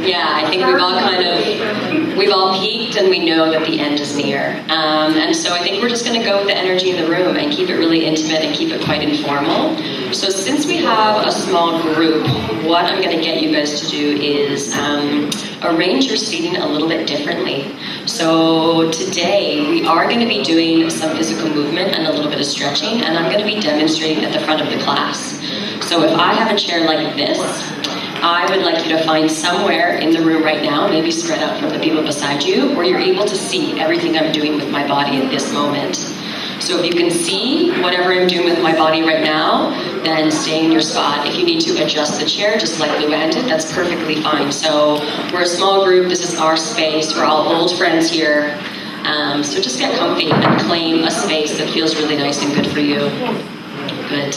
Yeah, I think we've all peaked and we know that the end is near. And so I think we're just going to go with the energy in the room and keep it really intimate and keep it quite informal. So since we have a small group, what I'm going to get you guys to do is arrange your seating a little bit differently. So today we are going to be doing some physical movement and a little bit of stretching, and I'm going to be demonstrating at the front of the class. So if I have a chair like this, I would like you to find somewhere in the room right now, maybe spread out from the people beside you, where you're able to see everything I'm doing with my body at this moment. So if you can see whatever I'm doing with my body right now, then stay in your spot. If you need to adjust the chair, just like Luann did, that's perfectly fine. So we're a small group, this is our space, we're all old friends here. So just get comfy and claim a space that feels really nice and good for you. Good.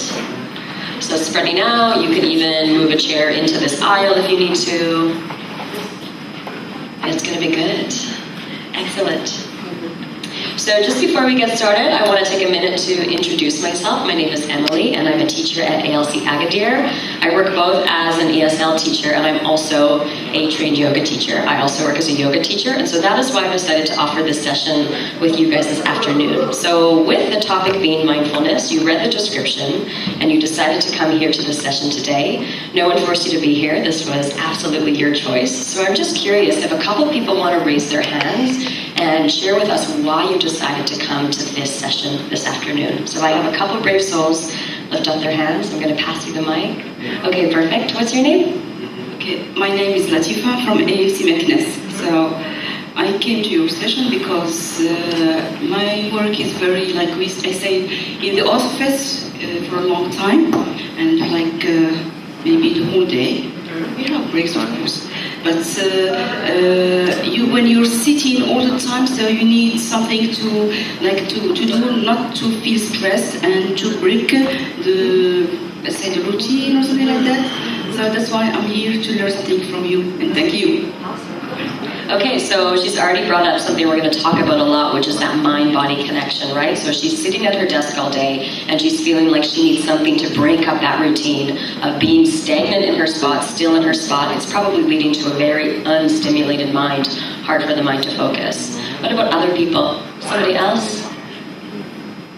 So spreading out, you can even move a chair into this aisle if you need to. It's going to be good. Excellent. So just before we get started, I want to take a minute to introduce myself. My name is Emily, and I'm a teacher at ALC Agadir. I work both as an ESL teacher, and I'm also a trained yoga teacher. I also work as a yoga teacher, and so that is why I've decided to offer this session with you guys this afternoon. So with the topic being mindfulness, you read the description, and you decided to come here to this session today. No one forced you to be here. This was absolutely your choice. So I'm just curious if a couple people want to raise their hands and share with us why you decided to come to this session this afternoon. So I have a couple brave souls lift up their hands. I'm going to pass you the mic. Okay, perfect. What's your name? Okay, my name is Latifa from AFC Mindfulness. So I came to your session because my work is very, like I say, in the office for a long time, and maybe the whole day. We have breaks, of course. But when you're sitting all the time, so you need something to do, not to feel stressed and to break the routine or something like that. So that's why I'm here to learn something from you, and thank you. Okay, so she's already brought up something we're going to talk about a lot, which is that mind-body connection, right? So she's sitting at her desk all day, and she's feeling like she needs something to break up that routine of being stagnant in her spot, still in her spot. It's probably leading to a very unstimulated mind, hard for the mind to focus. What about other people? Somebody else?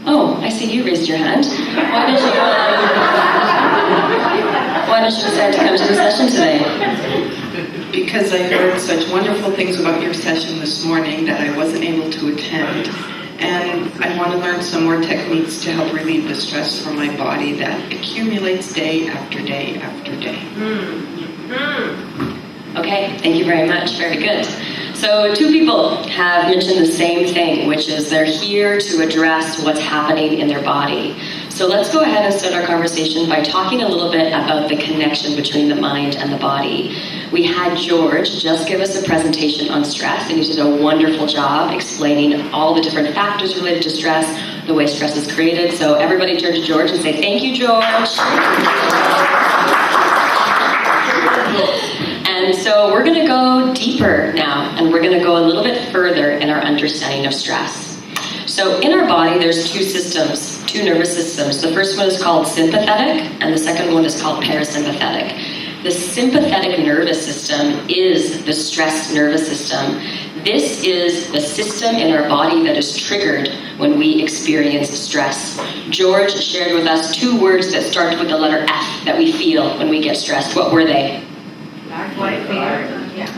Oh, I see you raised your hand. Why did you decide to come to the session today? Because I heard such wonderful things about your session this morning that I wasn't able to attend. And I want to learn some more techniques to help relieve the stress from my body that accumulates day after day after day. Okay, thank you very much. Very good. So 2 people have mentioned the same thing, which is they're here to address what's happening in their body. So let's go ahead and start our conversation by talking a little bit about the connection between the mind and the body. We had George just give us a presentation on stress, and he did a wonderful job explaining all the different factors related to stress, the way stress is created. So everybody turn to George and say, "Thank you, George." And so we're going to go deeper now, and we're going to go a little bit further in our understanding of stress. So in our body, there's 2 systems, 2 nervous systems. The first one is called sympathetic, and the second one is called parasympathetic. The sympathetic nervous system is the stress nervous system. This is the system in our body that is triggered when we experience stress. George shared with us 2 words that start with the letter F that we feel when we get stressed. What were they? Flight, fear.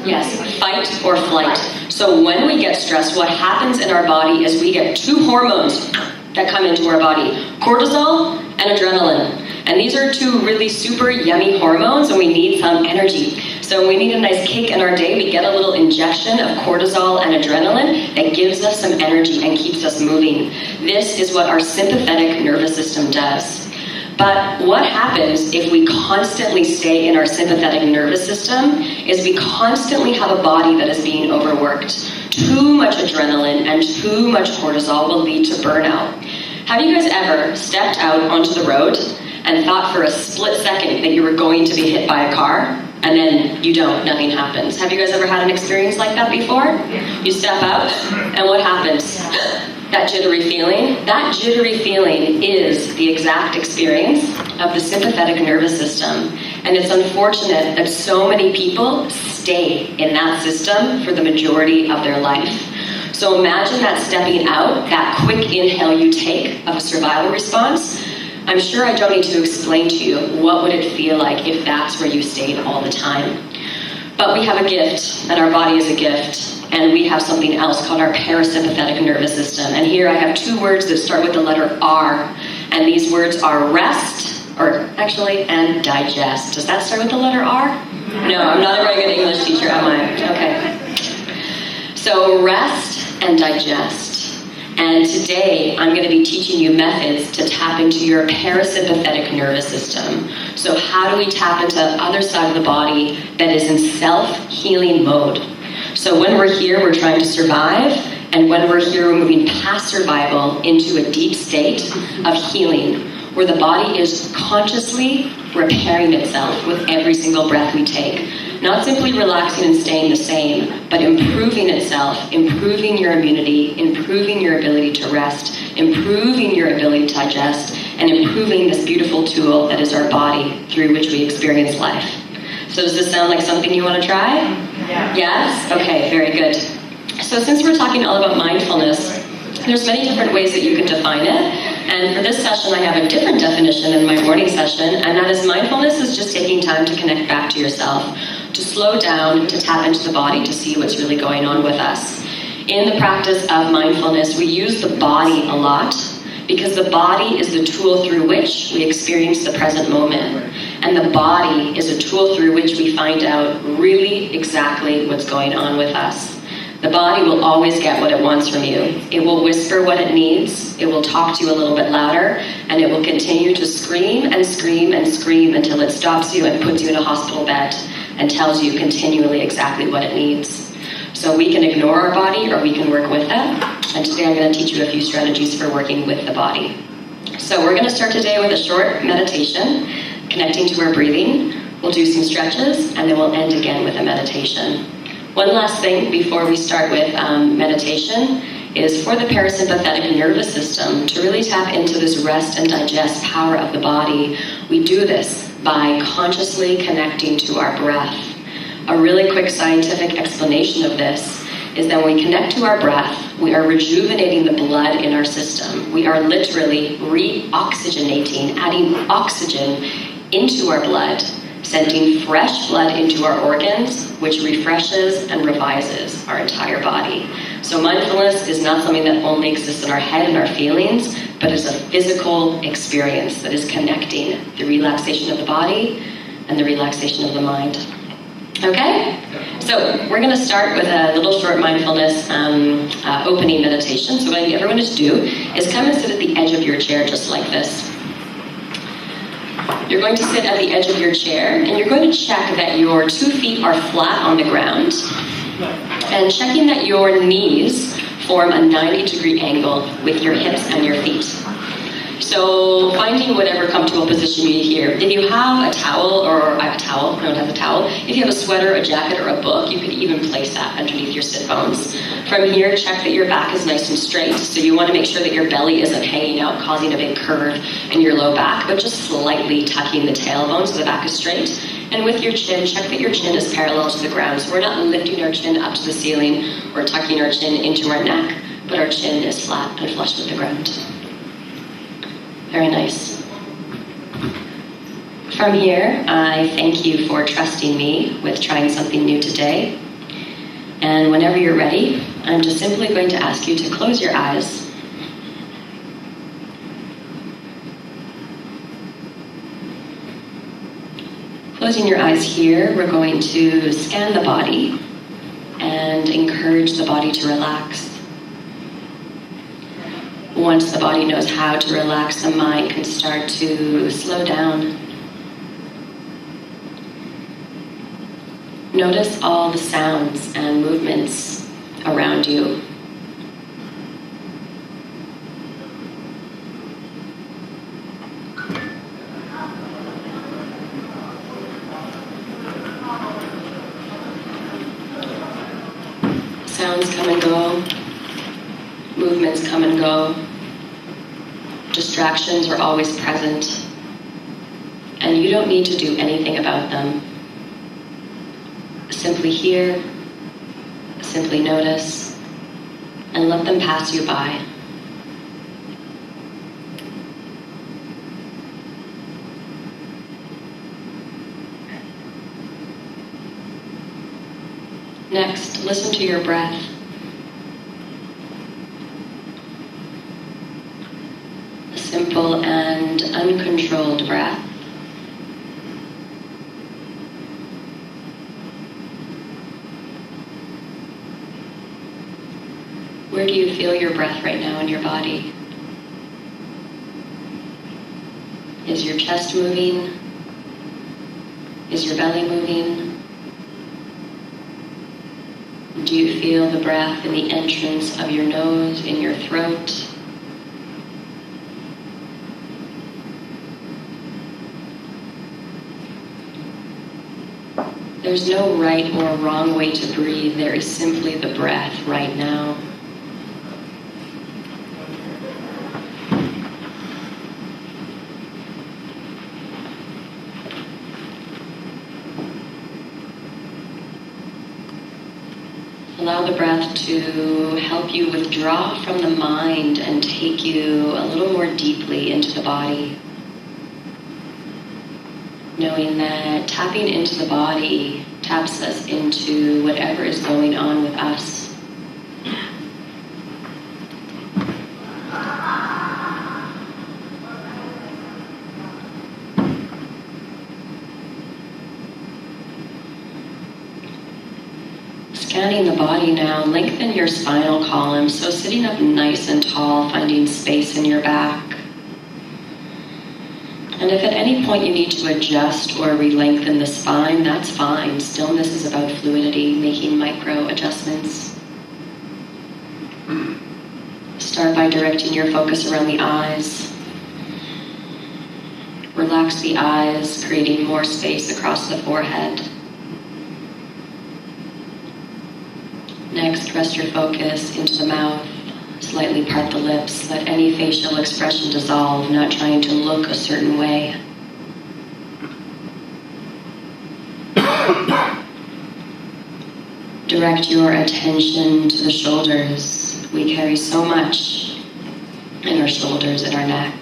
Yes, fight or flight. So when we get stressed, what happens in our body is we get 2 hormones that come into our body, cortisol and adrenaline. And these are 2 really super yummy hormones, and we need some energy. So when we need a nice kick in our day, we get a little injection of cortisol and adrenaline that gives us some energy and keeps us moving. This is what our sympathetic nervous system does. But what happens if we constantly stay in our sympathetic nervous system is we constantly have a body that is being overworked. Too much adrenaline and too much cortisol will lead to burnout. Have you guys ever stepped out onto the road and thought for a split second that you were going to be hit by a car, and then you don't, nothing happens? Have you guys ever had an experience like that before? You step out, and what happens? That jittery feeling? That jittery feeling is the exact experience of the sympathetic nervous system. And it's unfortunate that so many people stay in that system for the majority of their life. So imagine that stepping out, that quick inhale you take of a survival response. I'm sure I don't need to explain to you what would it feel like if that's where you stayed all the time. But we have a gift, and our body is a gift, and we have something else called our parasympathetic nervous system. And here I have two words that start with the letter R, and these words are rest, and digest. Does that start with the letter R? No, I'm not a very good English teacher, am I? Okay. So rest and digest. And today, I'm going to be teaching you methods to tap into your parasympathetic nervous system. So how do we tap into the other side of the body that is in self-healing mode? So when we're here, we're trying to survive. And when we're here, we're moving past survival into a deep state of healing, where the body is consciously repairing itself with every single breath we take. Not simply relaxing and staying the same, but improving itself, improving your immunity, improving your ability to rest, improving your ability to digest, and improving this beautiful tool that is our body through which we experience life. So does this sound like something you want to try? Yeah. Yes? Okay, very good. So since we're talking all about mindfulness, there's many different ways that you can define it. And for this session, I have a different definition than my morning session, and that is mindfulness is just taking time to connect back to yourself, to slow down, to tap into the body, to see what's really going on with us. In the practice of mindfulness, we use the body a lot because the body is the tool through which we experience the present moment. And the body is a tool through which we find out really exactly what's going on with us. The body will always get what it wants from you. It will whisper what it needs, it will talk to you a little bit louder, and it will continue to scream and scream and scream until it stops you and puts you in a hospital bed and tells you continually exactly what it needs. So we can ignore our body or we can work with it. And today I'm going to teach you a few strategies for working with the body. So we're going to start today with a short meditation, connecting to our breathing. We'll do some stretches, and then we'll end again with a meditation. One last thing before we start with meditation is for the parasympathetic nervous system to really tap into this rest and digest power of the body. We do this by consciously connecting to our breath. A really quick scientific explanation of this is that when we connect to our breath, we are rejuvenating the blood in our system. We are literally re-oxygenating, adding oxygen into our blood, sending fresh blood into our organs, which refreshes and revises our entire body. So mindfulness is not something that only exists in our head and our feelings, but is a physical experience that is connecting the relaxation of the body and the relaxation of the mind. Okay? So we're going to start with a little short mindfulness opening meditation. So what I need everyone to do is come and sit at the edge of your chair just like this. You're going to sit at the edge of your chair, and you're going to check that your 2 feet are flat on the ground, and checking that your knees form a 90-degree angle with your hips and your feet. So finding whatever comfortable position you need here. If you have a towel, I have a towel, no one has a towel. If you have a sweater, a jacket, or a book, you could even place that underneath your sit bones. From here, check that your back is nice and straight. So you want to make sure that your belly isn't hanging out, causing a big curve in your low back, but just slightly tucking the tailbone so the back is straight. And with your chin, check that your chin is parallel to the ground. So we're not lifting our chin up to the ceiling or tucking our chin into our neck, but our chin is flat and flush with the ground. Very nice. From here, I thank you for trusting me with trying something new today. And whenever you're ready, I'm just simply going to ask you to close your eyes. Closing your eyes here, we're going to scan the body and encourage the body to relax. Once the body knows how to relax, the mind can start to slow down. Notice all the sounds and movements around you. Sounds come and go. Movements come and go. Distractions are always present. And and you don't need to do anything about them. Simply hear, simply notice, and let them pass you by. Next, listen to your breath. A simple and uncontrolled breath. Where do you feel your breath right now in your body? Is your chest moving? Is your belly moving? Do you feel the breath in the entrance of your nose, in your throat? There's no right or wrong way to breathe. There is simply the breath right now. Allow the breath to help you withdraw from the mind and take you a little more deeply into the body. Knowing that tapping into the body taps us into whatever is going on with us. Scanning the body now, lengthen your spinal column, so sitting up nice and tall, finding space in your back. And if at any point you need to adjust or re-lengthen the spine, that's fine. Stillness is about fluidity, making micro adjustments. Start by directing your focus around the eyes. Relax the eyes, creating more space across the forehead. Next, rest your focus into the mouth. Slightly part the lips. Let any facial expression dissolve, not trying to look a certain way. Direct your attention to the shoulders. We carry so much in our shoulders and our neck.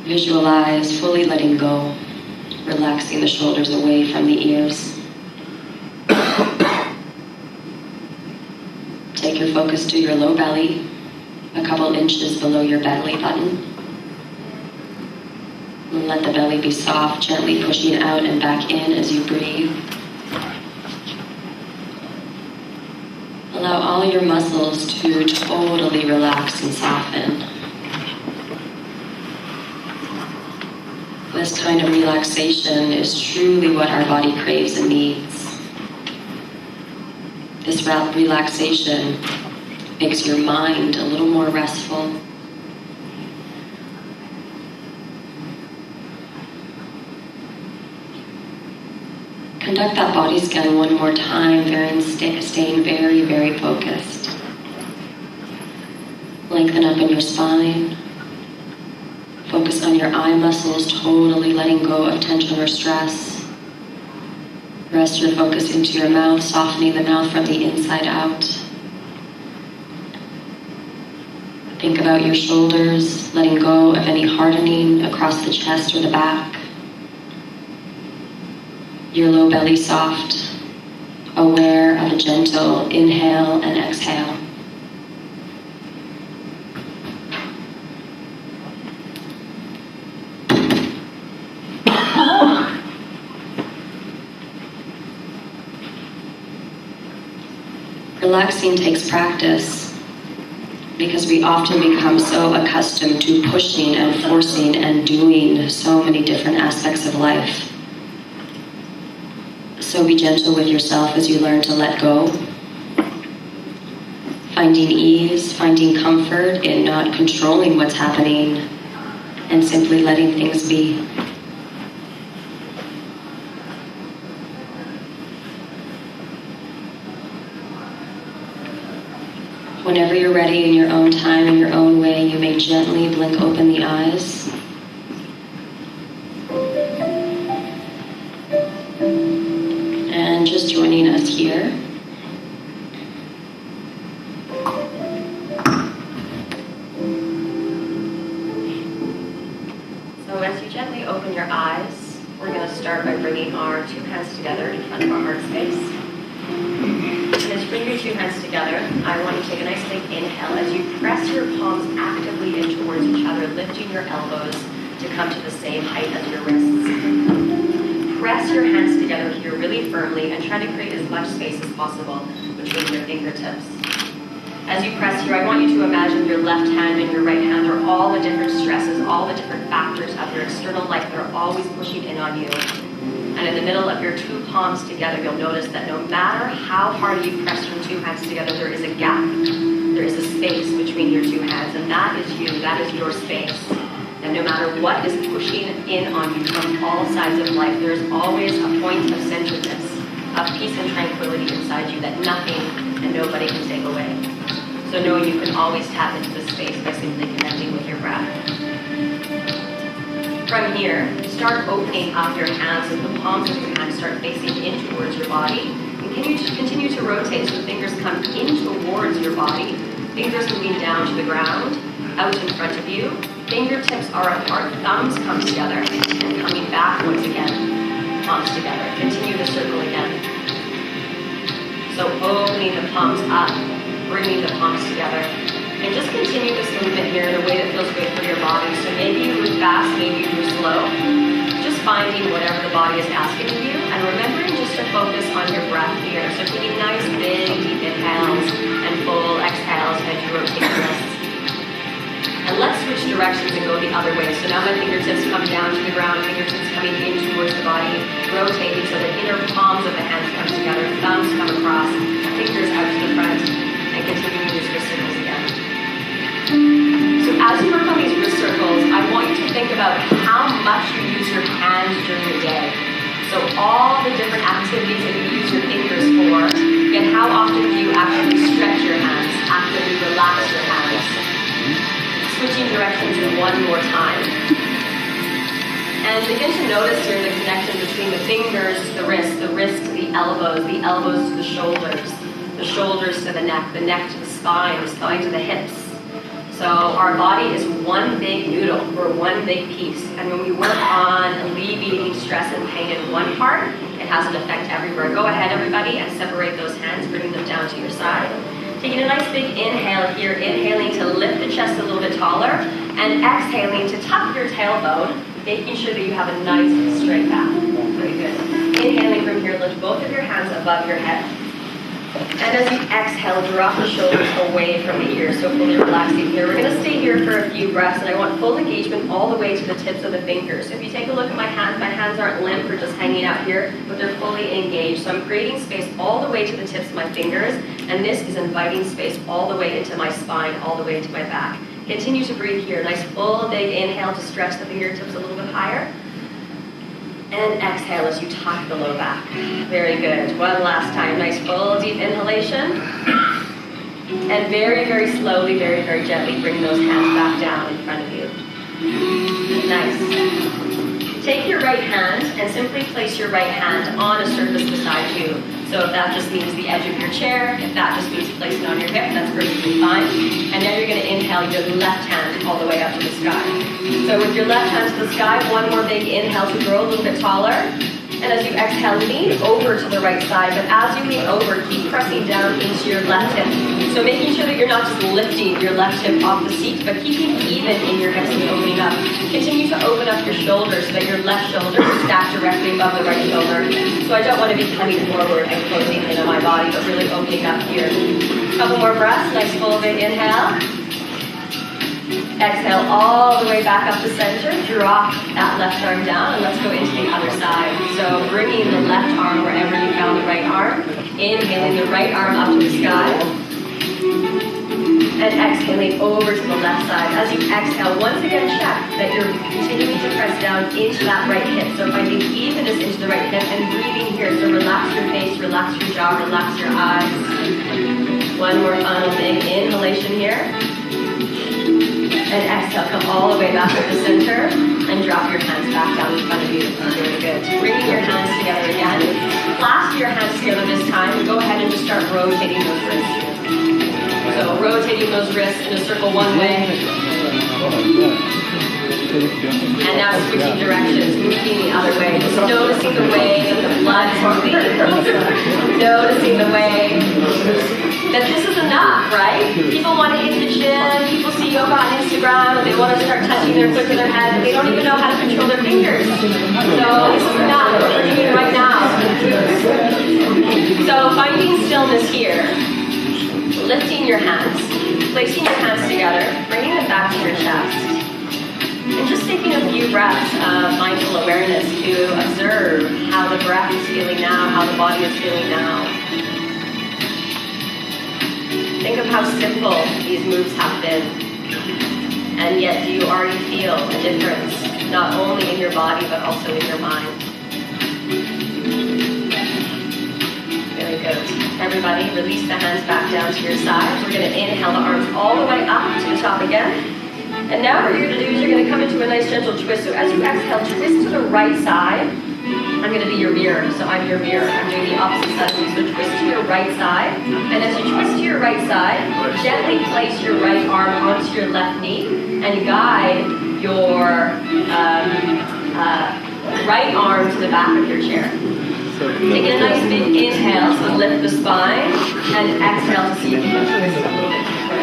Visualize fully letting go, relaxing the shoulders away from the ears. Take your focus to your low belly, a couple inches below your belly button. Let the belly be soft, gently pushing out and back in as you breathe. Allow all your muscles to totally relax and soften. This kind of relaxation is truly what our body craves and needs. This relaxation makes your mind a little more restful. Conduct that body scan one more time, staying very, very focused. Lengthen up in your spine. Focus on your eye muscles, totally letting go of tension or stress. Rest your focus into your mouth, softening the mouth from the inside out. Think about your shoulders, letting go of any hardening across the chest or the back. Your low belly soft, aware of a gentle inhale and exhale. Relaxing takes practice because we often become so accustomed to pushing and forcing and doing so many different aspects of life. So be gentle with yourself as you learn to let go. Finding ease, finding comfort in not controlling what's happening and simply letting things be. Whenever you're ready in your own time, in your own way, you may gently blink open the eyes. and just joining us here. So as you gently open your eyes, we're going to start by bringing our two hands together in front of our heart space. And as you bring your two hands together, I want you to take a nice big inhale as you press your palms actively in towards each other, lifting your elbows to come to the same height as your wrists. Press your hands together here really firmly and try to create as much space as possible between your fingertips. As you press here, I want you to imagine your left hand and your right hand are all the different stresses, all the different factors of your external life that are always pushing in on you. And in the middle of your two palms together, you'll notice that no matter how hard you press your two hands together, there is a gap. There is a space between your two hands, and that is you, that is your space. And no matter what is pushing in on you from all sides of life, there is always a point of centeredness, of peace and tranquility inside you that nothing and nobody can take away. So know you can always tap into this space by simply connecting with your breath. From here, start opening up your hands so the palms of your hands start facing in towards your body. And continue to rotate so the fingers come in towards your body. Fingers moving down to the ground, out in front of you. Fingertips are apart, thumbs come together, and coming back once again, palms together. Continue the circle again. So opening the palms up, bringing the palms together. And just continue this movement here in a way that feels good for your body. So maybe you move fast, maybe you move slow. Just finding whatever the body is asking of you, and remembering just to focus on your breath here. So taking nice, big, deep inhales and full exhales as you rotate your wrists. And let's switch directions and go the other way. So now my fingertips come down to the ground, fingertips coming in towards the body, rotating so the inner palms of the hands come together, thumbs come across, fingers out to the front, and continue to use your circles again. So as you work on these wrist circles, I want you to think about how much you use your hands during the day. So all the different activities that you use your fingers for, yet how often do you actually stretch your hands, actively relax your hands? Switching directions one more time. And begin to notice here the connection between the fingers to the wrist to the elbows to the shoulders to the neck to the spine to the hips. So our body is one big noodle, we're one big piece. And when we work on alleviating stress and pain in one part, it has an effect everywhere. Go ahead, everybody, and separate those hands, bring them down to your side. Taking a nice big inhale here, inhaling to lift the chest a little bit taller, and exhaling to tuck your tailbone, making sure that you have a nice straight back. Very good. Inhaling from here, lift both of your hands above your head. And as you exhale, drop the shoulders away from the ears, so fully relaxing here. We're going to stay here for a few breaths, and I want full engagement all the way to the tips of the fingers. So if you take a look at my hands aren't limp or just hanging out here, but they're fully engaged. So I'm creating space all the way to the tips of my fingers, and this is inviting space all the way into my spine, all the way into my back. Continue to breathe here. Nice full big inhale to stretch the fingertips a little bit higher. And exhale as you tuck the low back. Very good. One last time. Nice full deep inhalation. And very, very slowly, very, very gently bring those hands back down in front of you. Nice. Take your right hand and simply place your right hand on a surface beside you. So if that just means the edge of your chair, if that just means placing it on your hip, that's perfectly fine. And now you're going to inhale your left hand all the way up to the sky. So with your left hand to the sky, one more big inhale to grow a little bit taller. And as you exhale, lean over to the right side. But as you lean over, keep pressing down into your left hip. So making sure that you're not just lifting your left hip off the seat, but keeping even in your hips and opening up. Continue to open up your shoulders so that your left shoulder is stacked directly above the right shoulder. So I don't want to be coming forward and closing in on my body, but really opening up here. Couple more breaths. Nice full big inhale. Exhale all the way back up to center. Drop that left arm down, and let's go into the other side. So bringing the left arm wherever you found the right arm. Inhaling the right arm up to the sky. And exhaling over to the left side. As you exhale, once again check that you're continuing to press down into that right hip. So finding evenness into the right hip and breathing here. So relax your face, relax your jaw, relax your eyes. One more final big inhalation here. And exhale, come all the way back to the center and drop your hands back down in front of you. Very good. Bringing your hands together again. Clasp your start rotating those wrists. So rotating those wrists in a circle one way. And now switching directions, moving the other way. Just noticing the way that the blood is moving. Noticing the way that this is enough, right? People want to hit the gym, people see yoga on Instagram, and they want to start touching their foot to their head, but they don't even know how to control their fingers. So this is enough. We're doing it right now. So finding stillness here. Lifting your hands. Placing your hands together. Bringing them back to your chest. And just taking a few breaths of mindful awareness to observe how the breath is feeling now, how the body is feeling now. Think of how simple these moves have been. And yet do you already feel a difference, not only in your body, but also in your mind. Very good. Everybody, release the hands back down to your sides. We're going to inhale the arms all the way up to the top again. And now what you're going to do is you're going to come into a nice gentle twist. So as you exhale, twist to the right side. I'm going to be your mirror, so I'm your mirror. I'm doing the opposite side of you. So twist to your right side. And as you twist to your right side, gently place your right arm onto your left knee and guide your right arm to the back of your chair. Take a nice big inhale to lift the spine, and exhale to see if you can twist a little bit deeper.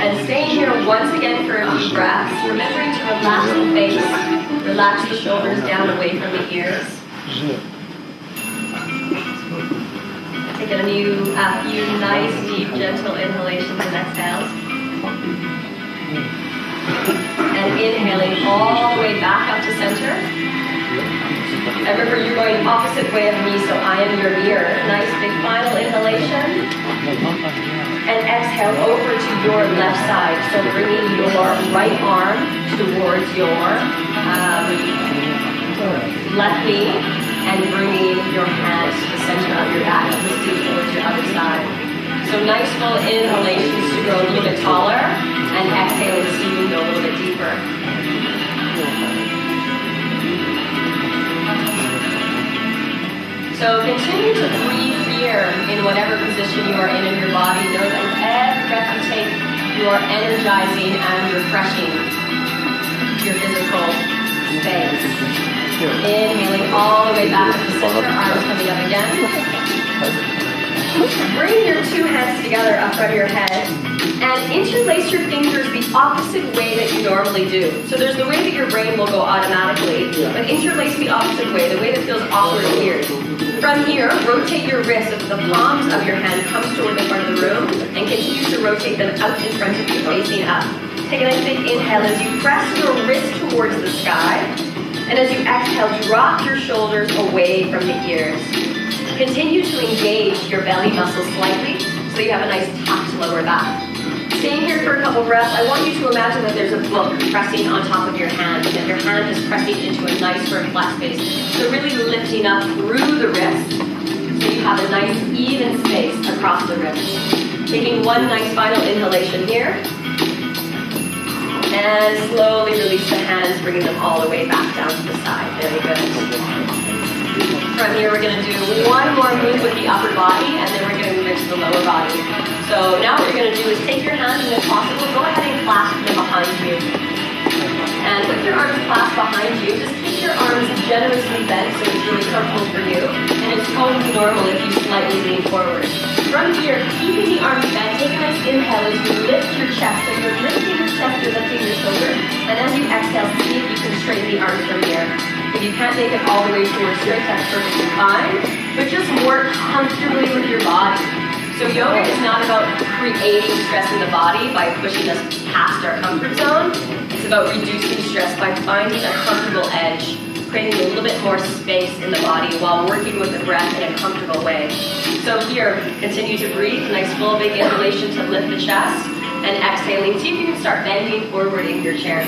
And staying here once again for a few breaths, remembering to relax the face, relax the shoulders down away from the ears. Take a few nice, deep, gentle inhalations and exhales. And inhaling all the way back up to center. And remember, you're going opposite way of me, so I am your mirror. Nice big final inhalation. And exhale over to your left side. So bringing your right arm towards your left knee and bringing your hand to the center of your back, twisting towards your other side. So nice full inhalations to grow a little bit taller, and exhaling to see you go a little bit deeper. So continue to breathe here in whatever position you are in your body. Know that with every breath you take, you are energizing and refreshing your physical space. Inhaling all the way back to the center, arms coming up again. Bring your two hands together up front of your head and interlace your fingers the opposite way that you normally do. So there's the way that your brain will go automatically, but interlace the opposite way, the way that feels awkward here. From here, rotate your wrists so that the palms of your hand comes toward the front of the room and continue to rotate them out in front of you, facing up. Take a nice big inhale as you press your wrist towards the sky. And as you exhale, drop your shoulders away from the ears. Continue to engage your belly muscles slightly so you have a nice tucked lower back. Staying here for a couple breaths, I want you to imagine that there's a book pressing on top of your hand, and your hand is pressing into a nice firm flat space. So really lifting up through the wrist so you have a nice even space across the wrist. Taking one nice final inhalation here. And slowly release the hands, bringing them all the way back down to the side. Very good. From here, we're going to do one more move with the upper body, and then we're going to move into the lower body. So now what you're going to do is take your hands, and if possible, go ahead and clasp them behind you. And with your arms clasped behind you, just keep your arms generously bent so it's really comfortable for you. And it's totally normal if you slightly lean forward. From here, keeping the arms bent, take a nice inhale as you lift your chest. So you're lifting your chest, you're lifting your shoulders. And as you exhale, see if you can straighten the arms from here. If you can't make it all the way towards straight, that's perfectly fine. But just work comfortably with your body. So yoga is not about creating stress in the body by pushing us past our comfort zone. It's about reducing stress by finding a comfortable edge, creating a little bit more space in the body while working with the breath in a comfortable way. So here, continue to breathe. Nice full big inhalation to lift the chest, and exhaling. See if you can start bending forward in your chair.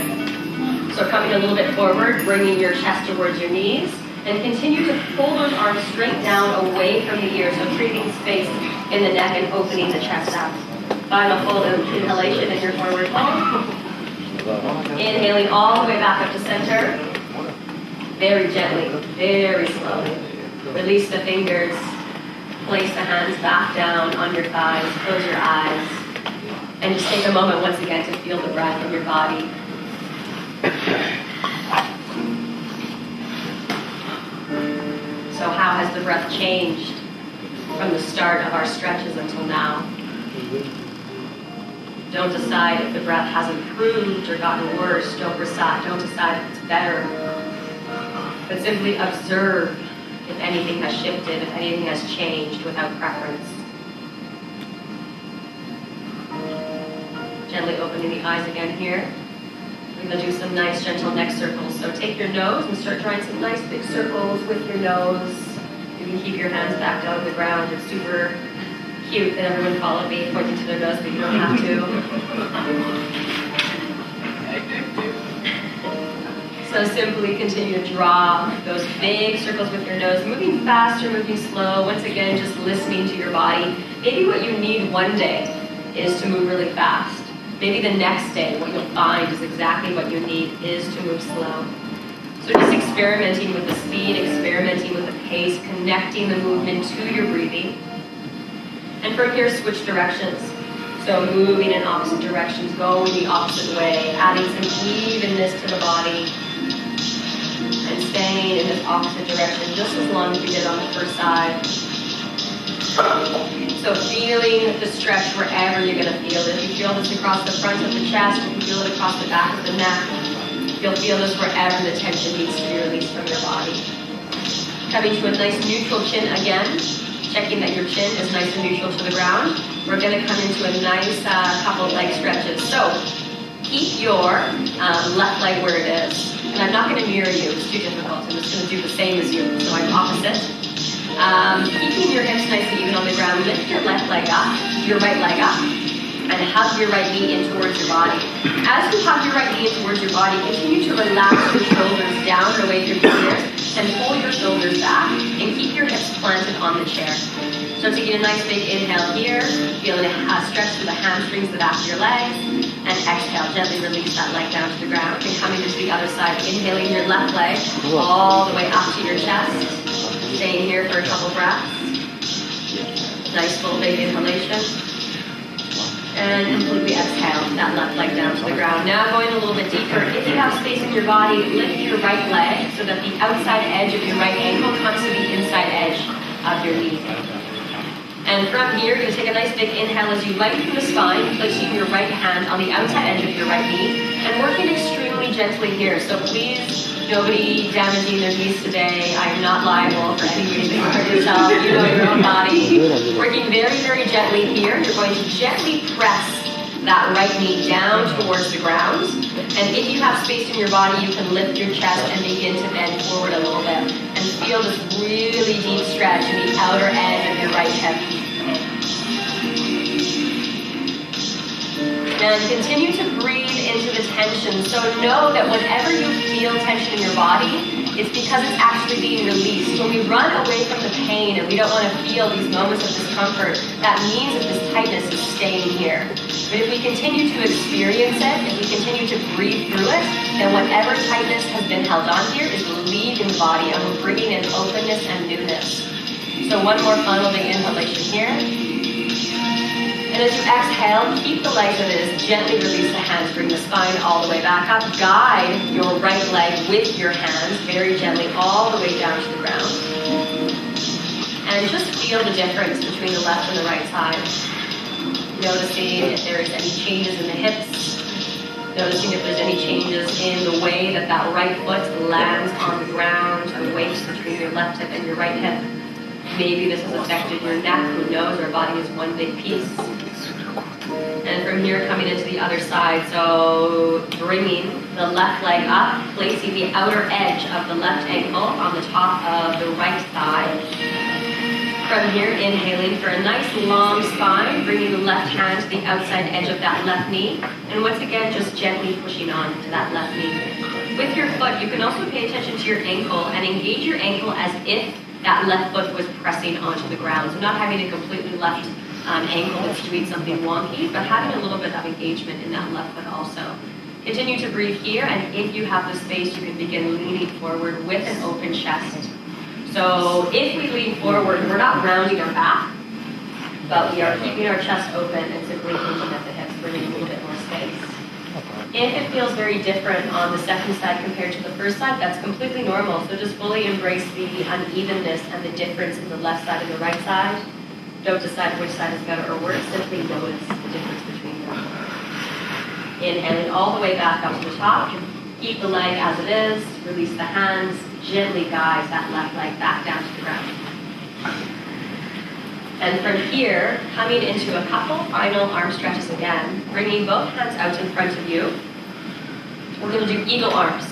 So coming a little bit forward, bringing your chest towards your knees, and continue to pull those arms straight down away from the ears, so creating space in the neck and opening the chest out. Final full inhalation in your forward fold. Inhaling all the way back up to center. Very gently, very slowly. Release the fingers. place the hands back down on your thighs, close your eyes, and just take a moment once again to feel the breath in your body. So how has the breath changed from the start of our stretches until now? Don't decide if the breath has improved or gotten worse. Don't decide if it's better. But simply observe if anything has shifted, if anything has changed without preference. Gently opening the eyes again here. We're going to do some nice gentle neck circles. So take your nose and start drawing some nice big circles with your nose. You can keep your hands back down on the ground. It's super cute that everyone followed me pointing to their nose, but you don't have to. So simply continue to draw those big circles with your nose, moving fast or moving slow. Once again, just listening to your body. Maybe what you need one day is to move really fast. Maybe the next day, what you'll find is exactly what you need is to move slow. So just experimenting with the speed, experimenting with the pace, connecting the movement to your breathing. And from here, switch directions. So moving in opposite directions, going the opposite way, adding some evenness to the body, and staying in this opposite direction just as long as we did on the first side. So feeling the stretch wherever you're going to feel it. If you feel this across the front of the chest, if you feel it across the back of the neck, you'll feel this wherever the tension needs to be released from your body. Coming to a nice neutral chin again, checking that your chin is nice and neutral to the ground. We're going to come into a nice couple leg stretches. So keep your left leg where it is. And I'm not going to mirror you, it's too difficult. I'm just going to do the same as you, so I'm opposite. Keeping your hips nice and even on the ground, lift your left leg up, your right leg up, and hug your right knee in towards your body. As you hug your right knee in towards your body, continue to relax your shoulders down and away from your ears, and pull your shoulders back, and keep your hips planted on the chair. So taking a nice big inhale here, feeling a stretch through the hamstrings, the back of your legs, and exhale, gently release that leg down to the ground, and coming to the other side, inhaling your left leg all the way up to your chest. Staying here for a couple breaths. Nice full big inhalation. And completely exhale that left leg down to the ground. Now going a little bit deeper. If you have space in your body, lift your right leg so that the outside edge of your right ankle comes to the inside edge of your knee. And from here, you're going to take a nice big inhale as you lengthen the spine, placing your right hand on the outside edge of your right knee, and working extremely gently here. So please, nobody damaging their knees today. I'm not liable for any reason you hurt yourself. You know your own body. Working very, very gently here. You're going to gently press that right knee down towards the ground. And if you have space in your body, you can lift your chest and begin to bend forward a little bit. And feel this really deep stretch in the outer edge of your right hip. And continue to breathe into the tension. So know that whenever you feel tension in your body, it's because it's actually being released. When we run away from the pain and we don't want to feel these moments of discomfort, that means that this tightness is staying here. But if we continue to experience it, if we continue to breathe through it, then whatever tightness has been held on here is leaving the body, and we're bringing in openness and newness. So one more final big inhalation here. And as you exhale, keep the legs as it is. Gently release the hands, bring the spine all the way back up. Guide your right leg with your hands, very gently, all the way down to the ground. And just feel the difference between the left and the right side. Noticing if there is any changes in the hips. Noticing if there's any changes in the way that that right foot lands on the ground, or weights between your left hip and your right hip. Maybe this has affected your neck. Who knows? Our body is one big piece. And from here, coming into the other side, so bringing the left leg up, placing the outer edge of the left ankle on the top of the right thigh. From here, inhaling for a nice long spine, bringing the left hand to the outside edge of that left knee. And once again, just gently pushing on to that left knee. With your foot, you can also pay attention to your ankle and engage your ankle as if that left foot was pressing onto the ground. So not having a completely left ankle that's doing something wonky, but having a little bit of engagement in that left foot also. Continue to breathe here, and if you have the space, you can begin leaning forward with an open chest. So if we lean forward, we're not rounding our back, but we are keeping our chest open and simply hinging at the hips, bringing a little bit more space. If it feels very different on the second side compared to the first side, that's completely normal. So just fully embrace the unevenness and the difference in the left side and the right side. Don't decide which side is better or worse, simply notice the difference between them. Inhaling all the way back up to the top. Keep the leg as it is, release the hands, gently guide that left leg back down to the ground. And from here, coming into a couple final arm stretches again, bringing both hands out in front of you. We're going to do eagle arms.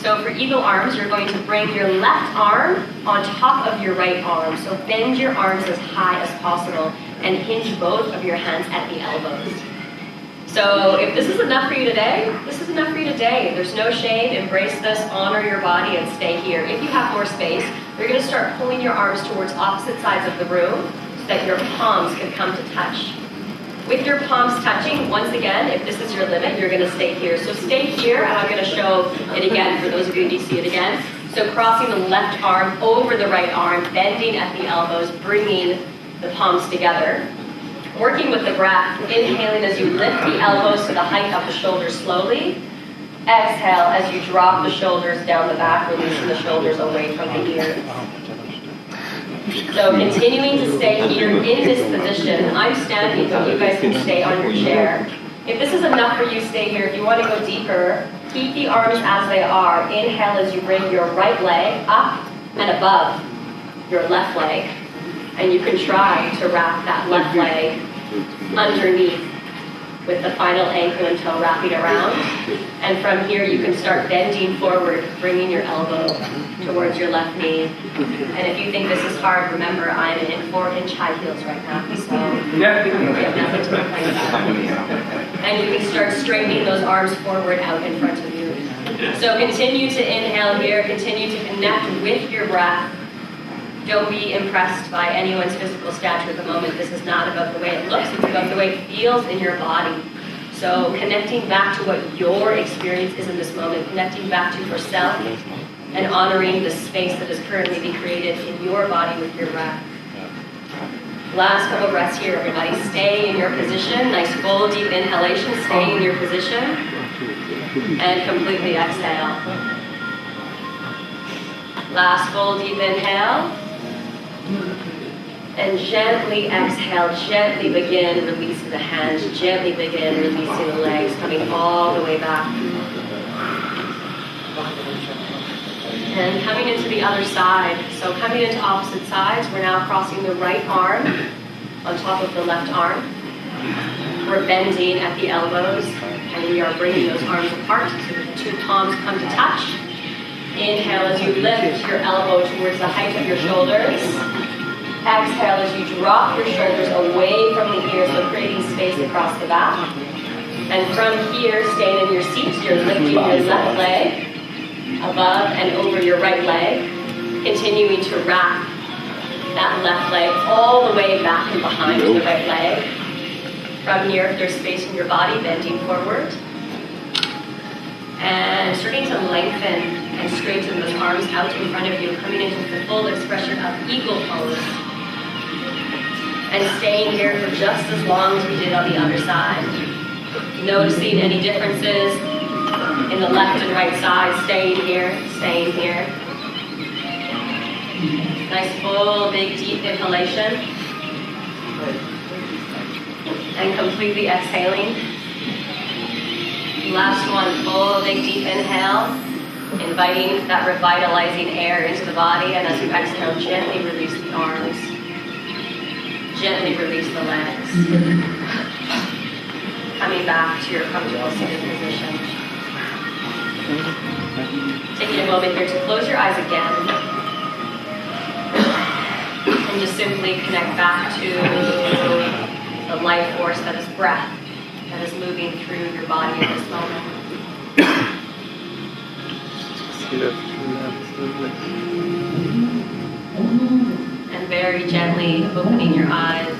So for eagle arms, you're going to bring your left arm on top of your right arm. So bend your arms as high as possible and hinge both of your hands at the elbows. So if this is enough for you today, this is enough for you today. There's no shame. Embrace this, honor your body, and stay here. If you have more space, you're going to start pulling your arms towards opposite sides of the room so that your palms can come to touch. With your palms touching, once again, if this is your limit, you're going to stay here. So stay here, and I'm going to show it again for those of you who need to see it again. So crossing the left arm over the right arm, bending at the elbows, bringing the palms together. Working with the breath, inhaling as you lift the elbows to the height of the shoulders slowly. Exhale as you drop the shoulders down the back, releasing the shoulders away from the ears. So continuing to stay here in this position. I'm standing, so you guys can stay on your chair. If this is enough for you, stay here. If you want to go deeper, keep the arms as they are. Inhale as you bring your right leg up and above your left leg. And you can try to wrap that left leg underneath with the final ankle and toe wrapping around. And from here, you can start bending forward, bringing your elbow towards your left knee. And if you think this is hard, remember, I'm in 4-inch high heels right now, so we have nothing to complain about. And you can start straightening those arms forward out in front of you. So continue to inhale here, continue to connect with your breath. Don't be impressed by anyone's physical stature at the moment. This is not about the way it looks, it's about the way it feels in your body. So connecting back to what your experience is in this moment, connecting back to yourself, and honoring the space that is currently being created in your body with your breath. Last couple breaths here, everybody. Stay in your position. Nice full deep inhalation. Stay in your position. And completely exhale. Last full deep inhale. And gently exhale, gently begin releasing the hands, gently begin releasing the legs, coming all the way back. And coming into the other side. So coming into opposite sides, we're now crossing the right arm on top of the left arm. We're bending at the elbows, and we are bringing those arms apart so that the two palms come to touch. Inhale as you lift your elbow towards the height of your shoulders. Exhale as you drop your shoulders away from the ears, so creating space across the back. And from here, staying in your seat, you're lifting your left leg above and over your right leg, continuing to wrap that left leg all the way back and behind the right leg. From here, if there's space in your body, bending forward. And starting to lengthen and straighten those arms out in front of you, coming into the full expression of eagle pose. And staying here for just as long as we did on the other side. Noticing any differences in the left and right side, staying here, staying here. Nice full, big, deep inhalation. And completely exhaling. Last one, full, big, deep inhale. Inviting that revitalizing air into the body, and as you exhale, gently release the arms. Gently release the legs. Coming back to your comfortable sitting position. Taking a moment here to close your eyes again. And just simply connect back to the life force that is breath, that is moving through your body in this moment. And very gently opening your eyes.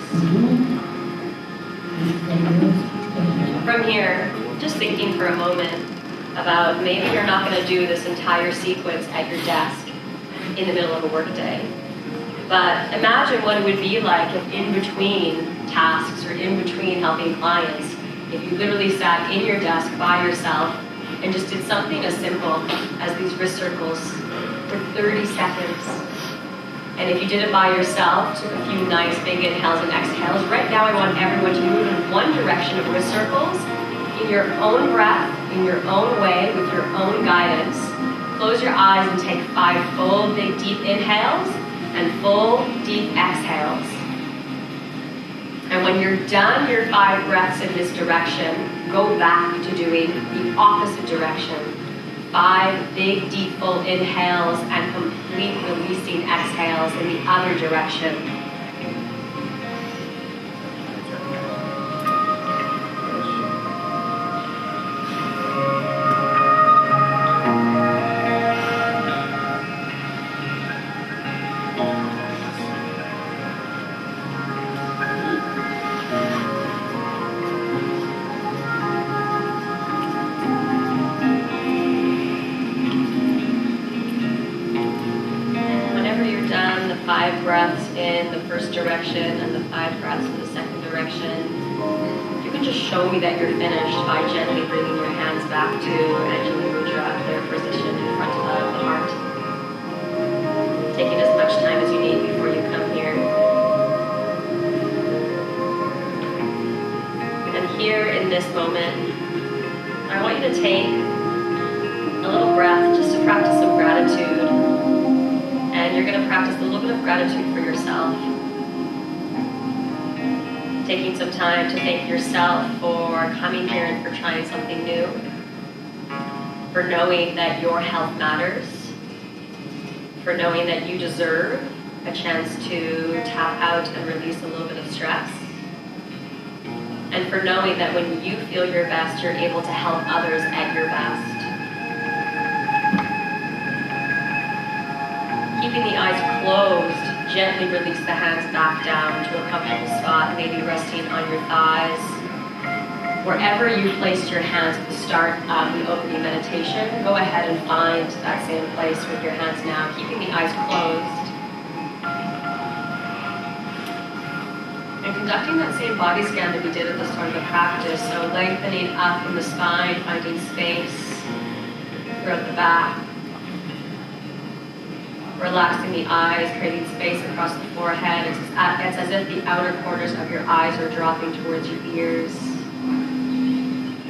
From here, just thinking for a moment about maybe you're not going to do this entire sequence at your desk. in the middle of a workday. But imagine what it would be like if in between tasks or in between helping clients, if you literally sat in your desk by yourself and just did something as simple as these wrist circles for 30 seconds. And if you did it by yourself, took a few nice big inhales and exhales, right now I want everyone to move in one direction of wrist circles, in your own breath, in your own way, with your own guidance. Close your eyes and take 5 full, big, deep inhales and full, deep exhales. And when you're done your 5 breaths in this direction, go back to doing the opposite direction. 5 big, deep, full inhales and complete releasing exhales in the other direction. Direction and the 5 breaths in the second direction. You can just show me that you're finished by gently bringing your hands back to Anjali Mudra, their position in front of the heart. Taking as much time as you need before you come here. And here in this moment, I want you to take a little breath just to practice some gratitude. And you're going to practice a little bit of gratitude for yourself. Taking some time to thank yourself for coming here and for trying something new, for knowing that your health matters, for knowing that you deserve a chance to tap out and release a little bit of stress, and for knowing that when you feel your best, you're able to help others at your best. Keeping the eyes closed, gently release the hands back down to a comfortable spot, maybe resting on your thighs. Wherever you placed your hands at the start of the opening meditation, go ahead and find that same place with your hands now, keeping the eyes closed. And conducting that same body scan that we did at the start of the practice, so lengthening up in the spine, finding space throughout the back. Relaxing the eyes, creating space across the forehead. It's as if the outer corners of your eyes are dropping towards your ears.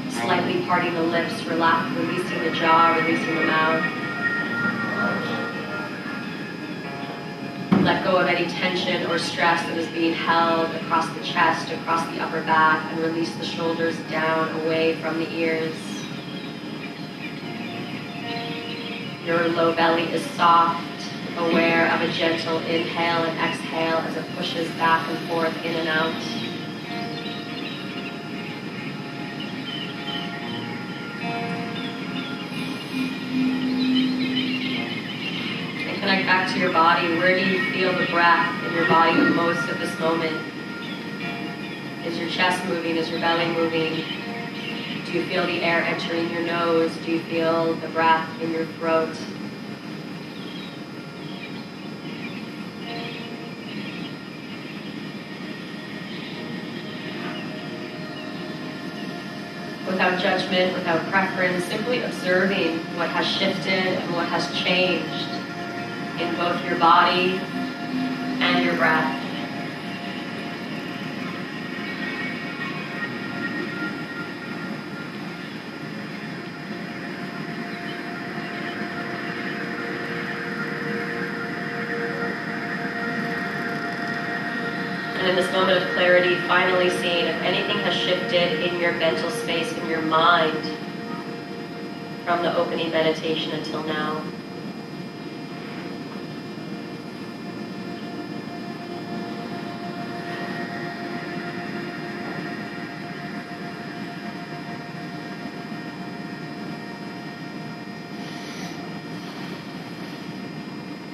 Slightly parting the lips, releasing the jaw, releasing the mouth. Let go of any tension or stress that is being held across the chest, across the upper back, and release the shoulders down, away from the ears. Your low belly is soft, aware of a gentle inhale and exhale as it pushes back and forth, in and out. And connect back to your body. Where do you feel the breath in your body the most at this moment? Is your chest moving? Is your belly moving? Do you feel the air entering your nose? Do you feel the breath in your throat? Without judgment, without preference, simply observing what has shifted and what has changed in both your body and your breath. And in this moment of clarity, finally seeing if anything has shifted in your mental space, in your mind, from the opening meditation until now.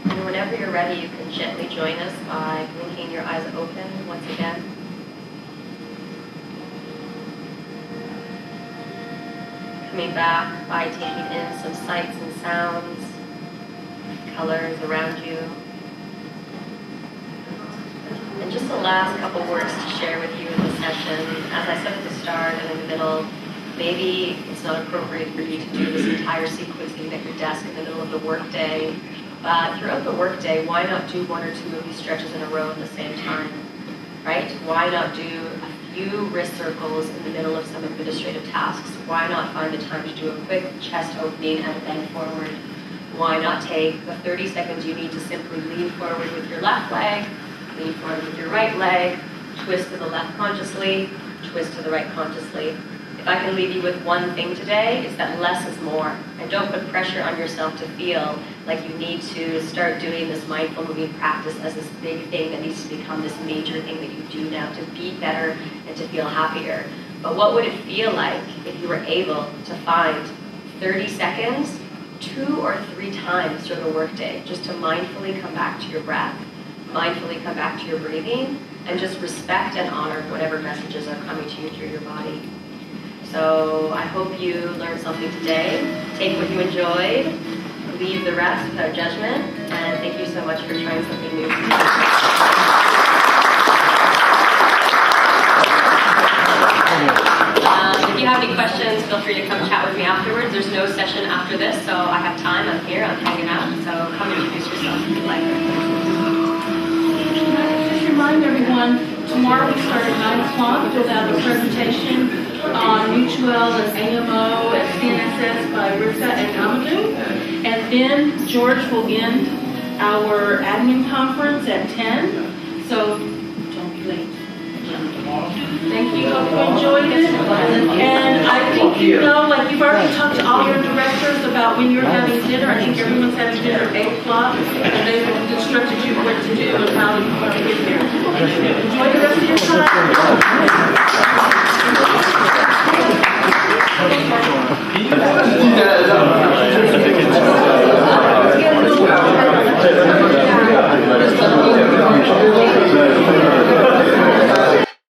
And whenever you're ready, you can gently join us by blinking your eyes open once again. Coming back by taking in some sights and sounds. colors around you. And just the last couple words to share with you in the session. As I said at the start and in the middle, maybe it's not appropriate for you to do this entire sequencing at your desk in the middle of the workday. But throughout the workday, why not do one or two of these stretches in a row at the same time? Right? Why not do a few wrist circles in the middle of some administrative tasks? Why not find the time to do a quick chest opening and a bend forward? Why not take the 30 seconds you need to simply lean forward with your left leg, lean forward with your right leg, twist to the left consciously, twist to the right consciously. If I can leave you with one thing today, it's that less is more. And don't put pressure on yourself to feel like you need to start doing this mindful moving practice as this big thing that needs to become this major thing that you do now to be better and to feel happier. But what would it feel like if you were able to find 30 seconds, 2 or 3 times during the workday, just to mindfully come back to your breath, mindfully come back to your breathing, and just respect and honor whatever messages are coming to you through your body. So I hope you learned something today. Take what you enjoyed, leave the rest without judgment, and thank you so much for trying something new. If you have any questions, feel free to come chat with me afterwards. There's no session after this, so I have time. I'm here. I'm hanging out. So come introduce yourself if you'd like. Just remind everyone, tomorrow we start at 9 o'clock. We'll have a presentation on Mutual and AMO and CNSS by Rissa and Amadou. And then George will end our admin conference at 10. So don't be late. Thank you. Hope you enjoyed it. And I think you know, like you've already talked to all your directors about when you're having dinner. I think everyone's having dinner at 8 o'clock. And they've instructed you what to do and how you want to get there. Enjoy the rest of your time.